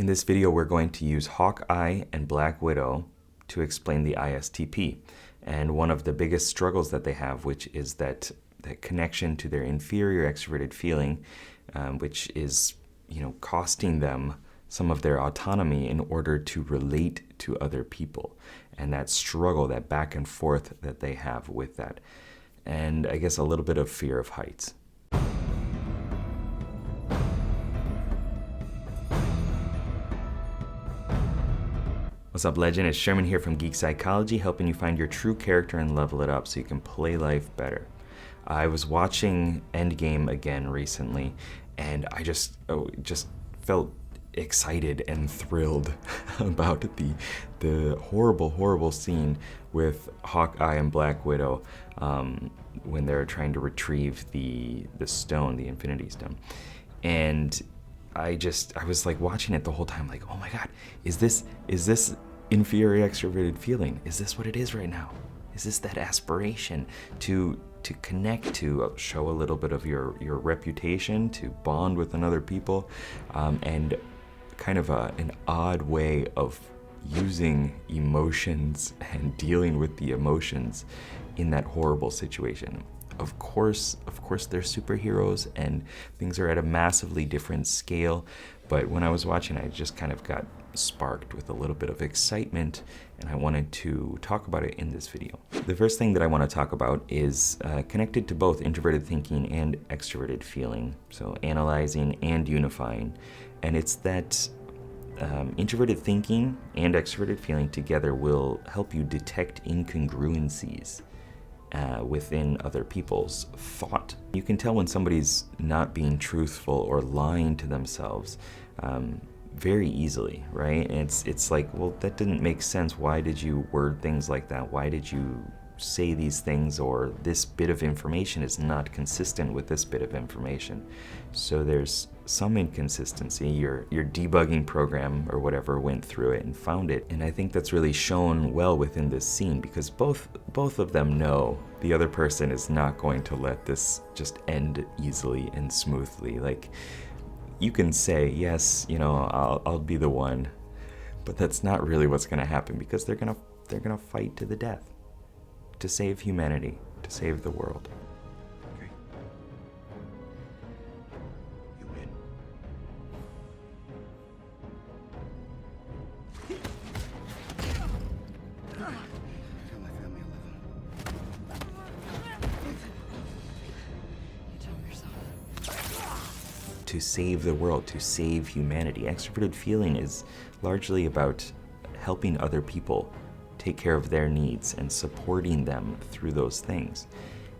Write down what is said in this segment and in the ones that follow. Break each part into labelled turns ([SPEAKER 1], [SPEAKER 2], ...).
[SPEAKER 1] In this video, we're going to use Hawkeye and Black Widow to explain the ISTP and one of the biggest struggles that they have, which is that connection to their inferior extroverted feeling, which is, costing them some of their autonomy in order to relate to other people, and that struggle, that back and forth that they have with that, and I guess a little bit of fear of heights. What's up, legend? It's Sherman here from Geek Psychology, helping you find your true character and level it up so you can play life better. I was watching Endgame again recently, and I just felt excited and thrilled about the horrible scene with Hawkeye and Black Widow when they're trying to retrieve the stone, the Infinity Stone. And I was like watching it the whole time, like, oh my God, is this inferior extroverted feeling? Is this what it is right now? Is this that aspiration to connect, to show a little bit of your reputation, to bond with another people, and kind of an odd way of using emotions and dealing with the emotions in that horrible situation. Of course, they're superheroes and things are at a massively different scale, but when I was watching, I just kind of got sparked with a little bit of excitement, and I wanted to talk about it in this video. The first thing that I want to talk about is connected to both introverted thinking and extroverted feeling, so analyzing and unifying, and it's that introverted thinking and extroverted feeling together will help you detect incongruencies within other people's thought. You can tell when somebody's not being truthful or lying to themselves very easily, right? And it's like, well, that didn't make sense. Why did you word things like that? Why did you say these things? Or this bit of information is not consistent with this bit of information. So there's some inconsistency. Your debugging program or whatever went through it and found it. And I think that's really shown well within this scene, because both of them know the other person is not going to let this just end easily and smoothly. Like, you can say, yes, I'll be the one, but that's not really what's gonna happen, because they're gonna fight to the death to save humanity, to save the world.
[SPEAKER 2] Okay. You win. Tell my family I love them.
[SPEAKER 3] You tell yourself.
[SPEAKER 1] To save the world, to save humanity. Extroverted feeling is largely about helping other people take care of their needs and supporting them through those things.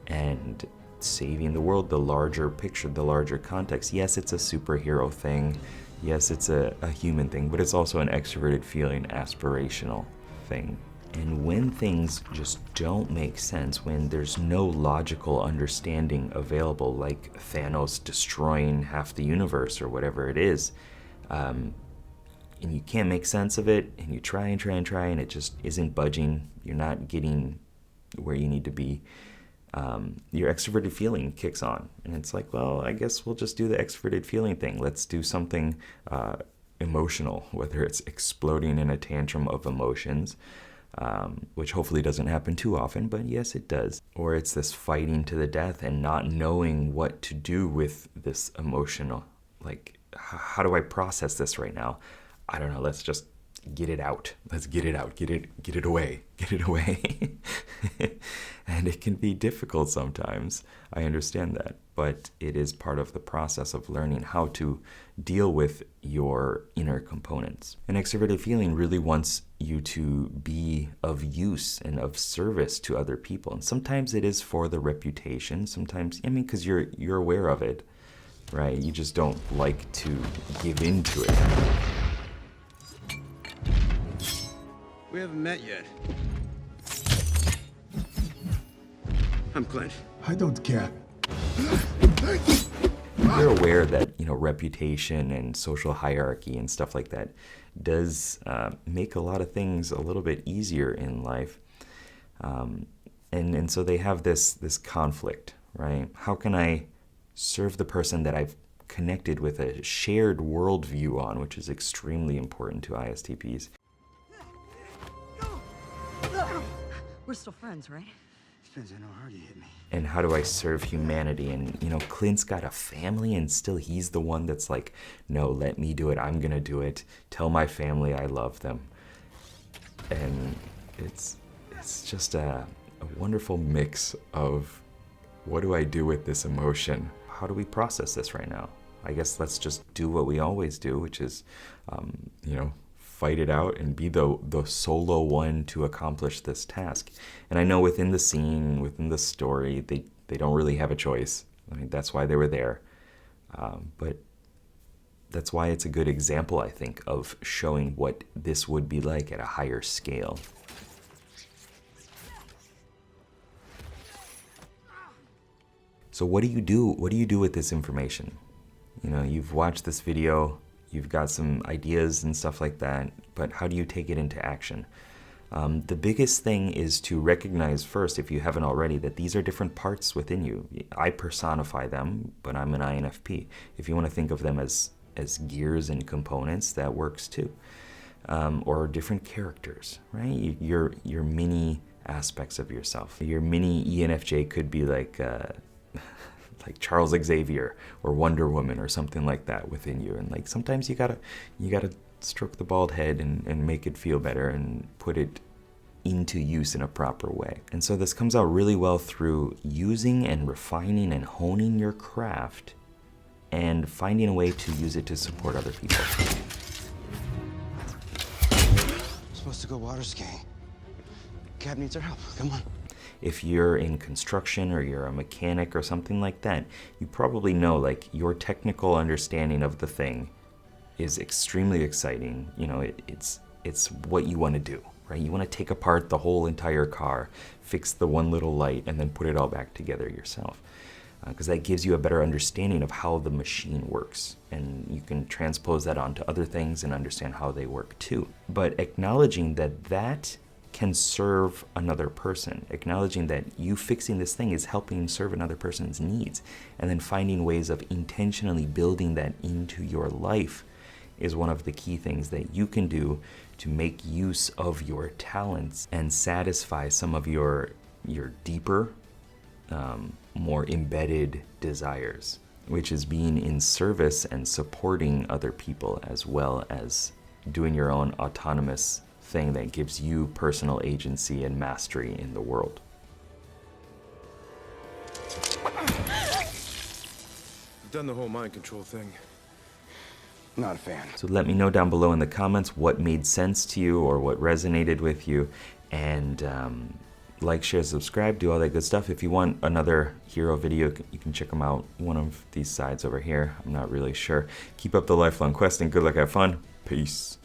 [SPEAKER 1] And saving the world, the larger picture, the larger context. Yes, it's a superhero thing. Yes, it's a human thing, but it's also an extroverted feeling, aspirational thing. And when things just don't make sense, when there's no logical understanding available, like Thanos destroying half the universe or whatever it is, and you can't make sense of it, and you try and it just isn't budging, you're not getting where you need to be, your extroverted feeling kicks on. And it's like, well, I guess we'll just do the extroverted feeling thing. Let's do something emotional, whether it's exploding in a tantrum of emotions, which hopefully doesn't happen too often, but yes, it does. Or it's this fighting to the death and not knowing what to do with this emotional, like, how do I process this right now? I don't know, let's just get it out. Let's get it out, get it away. And it can be difficult sometimes. I understand that, but it is part of the process of learning how to deal with your inner components. An extroverted feeling really wants you to be of use and of service to other people. And sometimes it is for the reputation. Sometimes, because you're aware of it, right? You just don't like to give into it.
[SPEAKER 2] We haven't met yet. I'm Clint.
[SPEAKER 4] I don't care.
[SPEAKER 1] You're aware that, reputation and social hierarchy and stuff like that does make a lot of things a little bit easier in life. And so they have this conflict, right? How can I serve the person that I've connected with a shared worldview on, which is extremely important to ISTPs.
[SPEAKER 3] We're still friends, right?
[SPEAKER 2] Depends on how hard you hit me.
[SPEAKER 1] And how do I serve humanity? And, you know, Clint's got a family, and still he's the one that's like, no, let me do it. I'm going to do it. Tell my family I love them. And it's just a wonderful mix of what do I do with this emotion? How do we process this right now? I guess let's just do what we always do, which is, you know, fight it out and be the solo one to accomplish this task. And I know within the scene, within the story, they don't really have a choice. I mean, that's why they were there. But that's why it's a good example, I think, of showing what this would be like at a higher scale. So what do you do? What do you do with this information? You know, you've watched this video, you've got some ideas and stuff like that, but how do you take it into action? The biggest thing is to recognize first, if you haven't already, that these are different parts within you. I personify them, but I'm an INFP. If you want to think of them as gears and components, that works too. Or different characters, right? Your mini aspects of yourself. Your mini ENFJ could be like Charles Xavier or Wonder Woman or something like that within you. And like sometimes you gotta stroke the bald head and make it feel better and put it into use in a proper way. And so this comes out really well through using and refining and honing your craft and finding a way to use it to support other people.
[SPEAKER 2] I'm supposed to go water skiing. Cab needs our help. Come on.
[SPEAKER 1] If you're in construction or you're a mechanic or something like that, you probably know like your technical understanding of the thing is extremely exciting. You know, it's what you want to do, right? You want to take apart the whole entire car, fix the one little light, and then put it all back together yourself. Because that gives you a better understanding of how the machine works. And you can transpose that onto other things and understand how they work too. But acknowledging that can serve another person, acknowledging that you fixing this thing is helping serve another person's needs, and then finding ways of intentionally building that into your life is one of the key things that you can do to make use of your talents and satisfy some of your deeper, more embedded desires, which is being in service and supporting other people, as well as doing your own autonomous thing that gives you personal agency and mastery in the world.
[SPEAKER 4] I've done the whole mind control thing.
[SPEAKER 2] Not a fan.
[SPEAKER 1] So let me know down below in the comments what made sense to you or what resonated with you, and like, share, subscribe, do all that good stuff. If you want another hero video, you can check them out one of these sides over here. I'm not really sure. Keep up the lifelong quest and good luck, have fun. Peace.